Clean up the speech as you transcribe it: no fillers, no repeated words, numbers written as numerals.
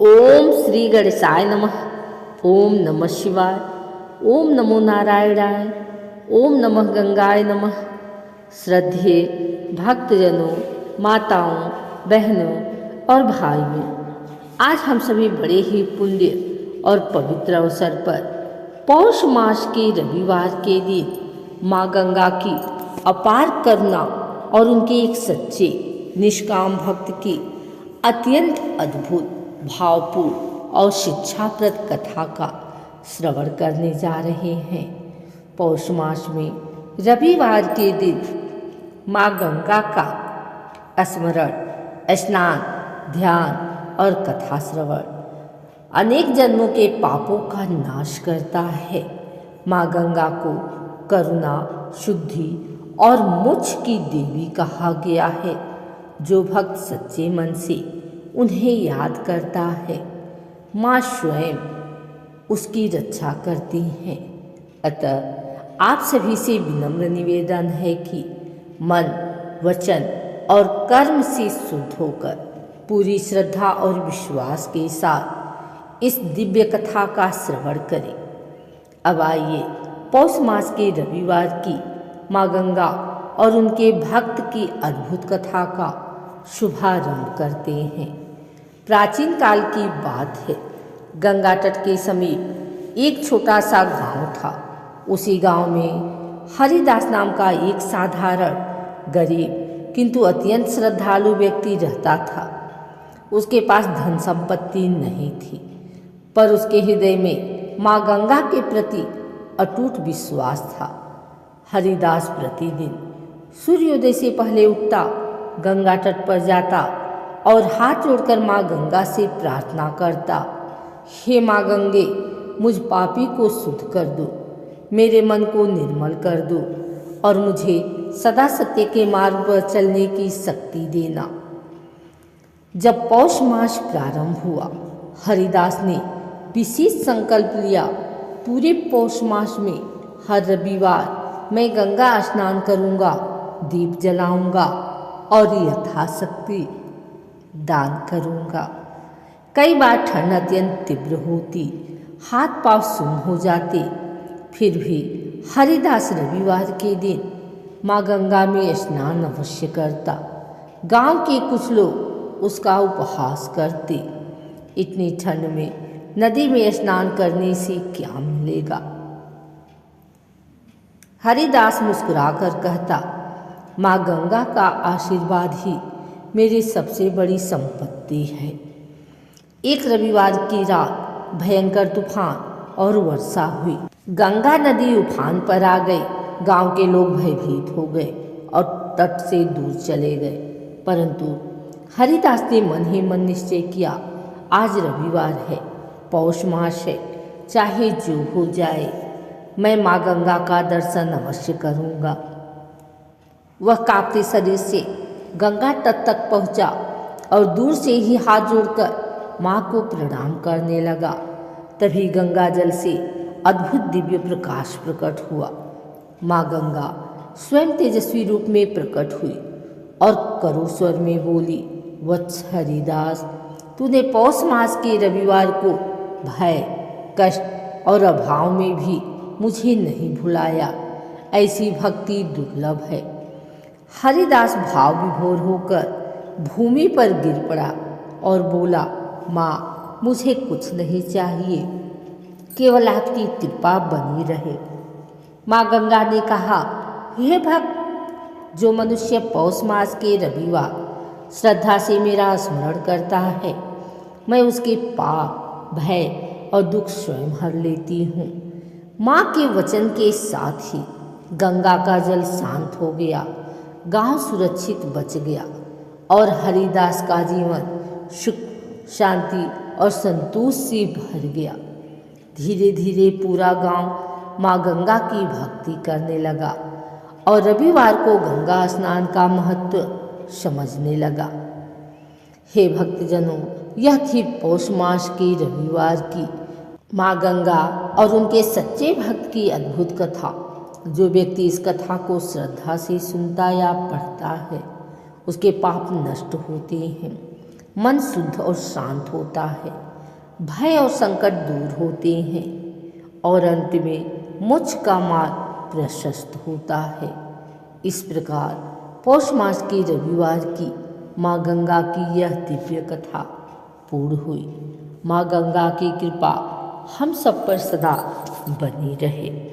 ओम श्री गणेशाय नमः। ओम नमः शिवाय। ओम नमो नारायणाय। ओम नमः गंगाय नमः। श्रद्धेय भक्तजनों, माताओं, बहनों और भाइयों, आज हम सभी बड़े ही पुण्य और पवित्र अवसर पर पौष मास के रविवार के दिन माँ गंगा की अपार करुणा और उनके एक सच्चे निष्काम भक्त की अत्यंत अद्भुत, भावपूर्ण और शिक्षाप्रद कथा का श्रवण करने जा रहे हैं। पौष मास में रविवार के दिन माँ गंगा का स्मरण, स्नान, ध्यान और कथा श्रवण अनेक जन्मों के पापों का नाश करता है। माँ गंगा को करुणा, शुद्धि और मोक्ष की देवी कहा गया है। जो भक्त सच्चे मन से उन्हें याद करता है, माँ स्वयं उसकी रक्षा करती हैं। अतः आप सभी से विनम्र निवेदन है कि मन, वचन और कर्म से शुद्ध होकर पूरी श्रद्धा और विश्वास के साथ इस दिव्य कथा का श्रवण करें। अब आइए पौष मास के रविवार की माँ गंगा और उनके भक्त की अद्भुत कथा का शुभारंभ करते हैं। प्राचीन काल की बात है। गंगा तट के समीप एक छोटा सा गांव था। उसी गांव में हरिदास नाम का एक साधारण, गरीब किंतु अत्यंत श्रद्धालु व्यक्ति रहता था। उसके पास धन संपत्ति नहीं थी, पर उसके हृदय में माँ गंगा के प्रति अटूट विश्वास था। हरिदास प्रतिदिन सूर्योदय से पहले उठता, गंगा तट पर जाता और हाथ जोड़कर माँ गंगा से प्रार्थना करता, हे माँ गंगे, मुझ पापी को शुद्ध कर दो, मेरे मन को निर्मल कर दो और मुझे सदा सत्य के मार्ग पर चलने की शक्ति देना। जब पौष मास प्रारंभ हुआ, हरिदास ने विशेष संकल्प लिया। पूरे पौष मास में हर रविवार मैं गंगा स्नान करूंगा, दीप जलाऊंगा और यथाशक्ति दान करूंगा। कई बार ठंड अत्यंत तीव्र होती, हाथ पांव सुन्न हो जाते, फिर भी हरिदास रविवार के दिन माँ गंगा में स्नान अवश्य करता। गांव के कुछ लोग उसका उपहास करते, इतनी ठंड में नदी में स्नान करने से क्या मिलेगा। हरिदास मुस्कुराकर कहता, माँ गंगा का आशीर्वाद ही मेरी सबसे बड़ी संपत्ति है। एक रविवार की रात भयंकर तूफान और वर्षा हुई। गंगा नदी उफान पर आ गई। गांव के लोग भयभीत हो गए और तट से दूर चले गए। परंतु हरिदास ने मन ही मन निश्चय किया, आज रविवार है, पौष मास है, चाहे जो हो जाए मैं माँ गंगा का दर्शन अवश्य करूँगा। वह कांपते शरीर से गंगा तट तक पहुंचा और दूर से ही हाथ जोड़कर माँ को प्रणाम करने लगा। तभी गंगा जल से अद्भुत दिव्य प्रकाश प्रकट हुआ। माँ गंगा स्वयं तेजस्वी रूप में प्रकट हुई और करुण स्वर में बोली, वत्स हरिदास, तूने पौष मास के रविवार को भय, कष्ट और अभाव में भी मुझे नहीं भुलाया। ऐसी भक्ति दुर्लभ है। हरिदास भाव विभोर होकर भूमि पर गिर पड़ा और बोला, माँ, मुझे कुछ नहीं चाहिए, केवल आपकी कृपा बनी रहे। माँ गंगा ने कहा, हे भक्त, जो मनुष्य पौष मास के रविवार श्रद्धा से मेरा स्मरण करता है, मैं उसके पाप, भय और दुख स्वयं हर लेती हूँ। माँ के वचन के साथ ही गंगा का जल शांत हो गया, गांव सुरक्षित बच गया और हरिदास का जीवन सुख, शांति और संतोष से भर गया। धीरे धीरे पूरा गांव माँ गंगा की भक्ति करने लगा और रविवार को गंगा स्नान का महत्व समझने लगा। हे भक्तजनों, यह थी पौष मास के रविवार की माँ गंगा और उनके सच्चे भक्त की अद्भुत कथा। जो व्यक्ति इस कथा को श्रद्धा से सुनता या पढ़ता है, उसके पाप नष्ट होते हैं, मन शुद्ध और शांत होता है भय और संकट दूर होते हैं और अंत में मोक्ष का मार्ग प्रशस्त होता है। इस प्रकार पौष मास के रविवार की माँ गंगा की यह दिव्य कथा पूर्ण हुई। माँ गंगा की कृपा हम सब पर सदा बनी रहे।